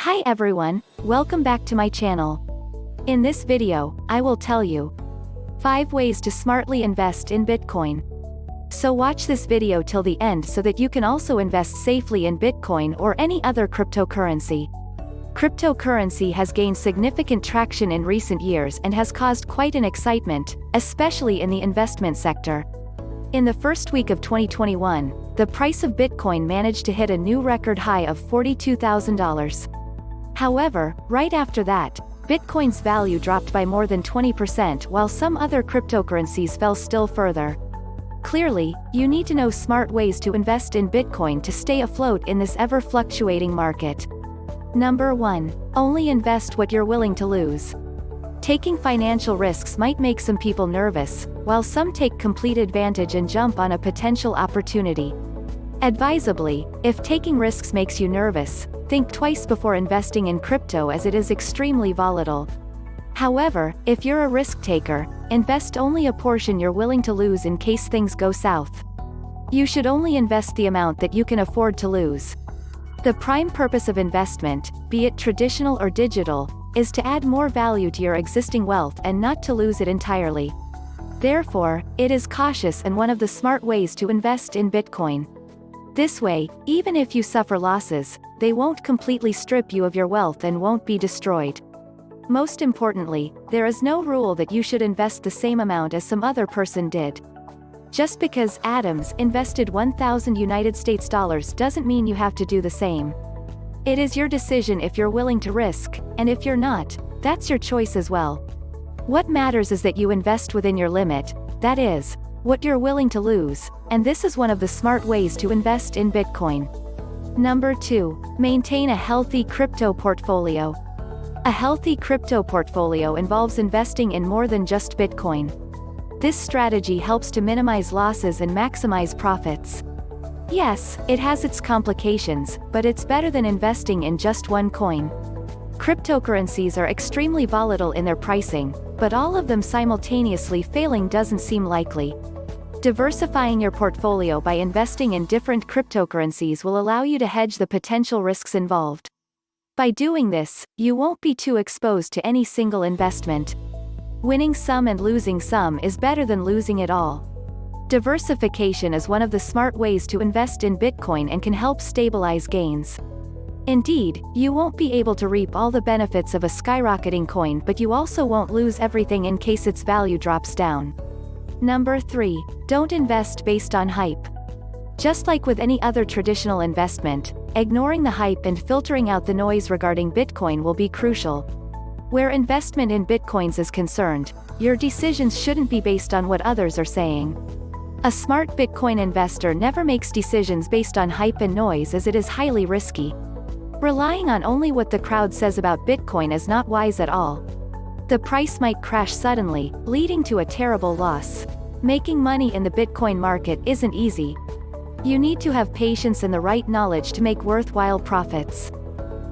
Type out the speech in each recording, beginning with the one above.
Hi everyone, welcome back to my channel. In this video, I will tell you 5 ways to smartly invest in Bitcoin. So watch this video till the end so that you can also invest safely in Bitcoin or any other cryptocurrency. Cryptocurrency has gained significant traction in recent years and has caused quite an excitement, especially in the investment sector. In the first week of 2021, the price of Bitcoin managed to hit a new record high of $42,000. However, right after that, Bitcoin's value dropped by more than 20% while some other cryptocurrencies fell still further. Clearly, you need to know smart ways to invest in Bitcoin to stay afloat in this ever-fluctuating market. Number 1. Only invest what you're willing to lose. Taking financial risks might make some people nervous, while some take complete advantage and jump on a potential opportunity. Advisably, if taking risks makes you nervous, think twice before investing in crypto as it is extremely volatile. However, if you're a risk taker, invest only a portion you're willing to lose in case things go south. You should only invest the amount that you can afford to lose. The prime purpose of investment, be it traditional or digital, is to add more value to your existing wealth and not to lose it entirely. Therefore, it is cautious and one of the smart ways to invest in Bitcoin. This way, even if you suffer losses, they won't completely strip you of your wealth and won't be destroyed. Most importantly, there is no rule that you should invest the same amount as some other person did. Just because Adams invested $1,000 doesn't mean you have to do the same. It is your decision if you're willing to risk, and if you're not, that's your choice as well. What matters is that you invest within your limit, that is, what you're willing to lose, and this is one of the smart ways to invest in Bitcoin. Number 2. Maintain a healthy crypto portfolio. A healthy crypto portfolio involves investing in more than just Bitcoin. This strategy helps to minimize losses and maximize profits. Yes, it has its complications, but it's better than investing in just one coin. Cryptocurrencies are extremely volatile in their pricing, but all of them simultaneously failing doesn't seem likely. Diversifying your portfolio by investing in different cryptocurrencies will allow you to hedge the potential risks involved. By doing this, you won't be too exposed to any single investment. Winning some and losing some is better than losing it all. Diversification is one of the smart ways to invest in Bitcoin and can help stabilize gains. Indeed, you won't be able to reap all the benefits of a skyrocketing coin, but you also won't lose everything in case its value drops down. Number 3. Don't invest based on hype. Just like with any other traditional investment, ignoring the hype and filtering out the noise regarding Bitcoin will be crucial. Where investment in Bitcoins is concerned, your decisions shouldn't be based on what others are saying. A smart Bitcoin investor never makes decisions based on hype and noise as it is highly risky. Relying on only what the crowd says about Bitcoin is not wise at all. The price might crash suddenly, leading to a terrible loss. Making money in the Bitcoin market isn't easy. You need to have patience and the right knowledge to make worthwhile profits.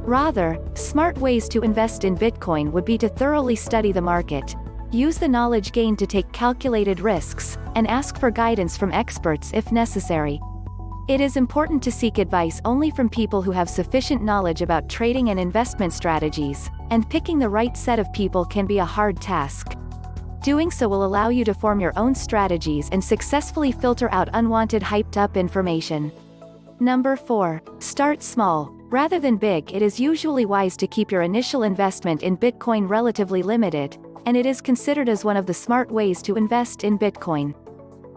Rather, smart ways to invest in Bitcoin would be to thoroughly study the market, use the knowledge gained to take calculated risks, and ask for guidance from experts if necessary. It is important to seek advice only from people who have sufficient knowledge about trading and investment strategies, and picking the right set of people can be a hard task. Doing so will allow you to form your own strategies and successfully filter out unwanted hyped-up information. Number 4. Start small. Rather than big, it is usually wise to keep your initial investment in Bitcoin relatively limited, and it is considered as one of the smart ways to invest in Bitcoin.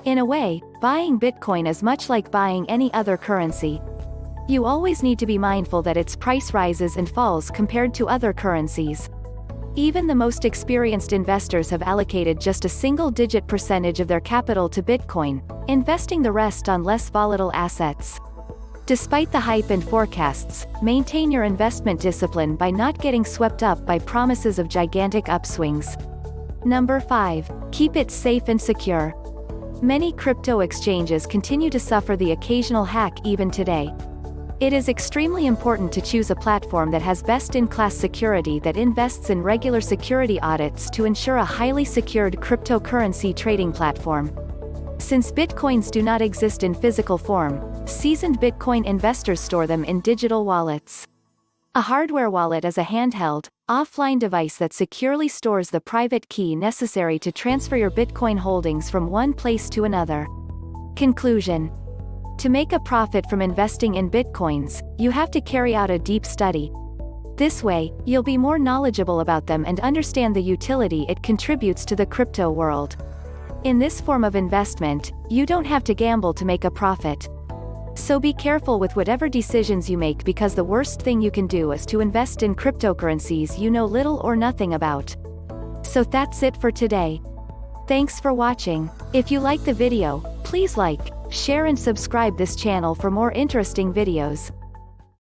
In a way, buying Bitcoin is much like buying any other currency. You always need to be mindful that its price rises and falls compared to other currencies. Even the most experienced investors have allocated just a single-digit percentage of their capital to Bitcoin, investing the rest on less volatile assets. Despite the hype and forecasts, maintain your investment discipline by not getting swept up by promises of gigantic upswings. Number 5. Keep it safe and secure. Many crypto exchanges continue to suffer the occasional hack even today. It is extremely important to choose a platform that has best-in-class security that invests in regular security audits to ensure a highly secured cryptocurrency trading platform. Since Bitcoins do not exist in physical form, seasoned Bitcoin investors store them in digital wallets. A hardware wallet is a handheld, offline device that securely stores the private key necessary to transfer your Bitcoin holdings from one place to another. Conclusion. To make a profit from investing in Bitcoins, you have to carry out a deep study. This way, you'll be more knowledgeable about them and understand the utility it contributes to the crypto world. In this form of investment, you don't have to gamble to make a profit. So be careful with whatever decisions you make, because the worst thing you can do is to invest in cryptocurrencies you know little or nothing about. So that's it for today. Thanks for watching. If you like the video, please like, share and subscribe this channel for more interesting videos.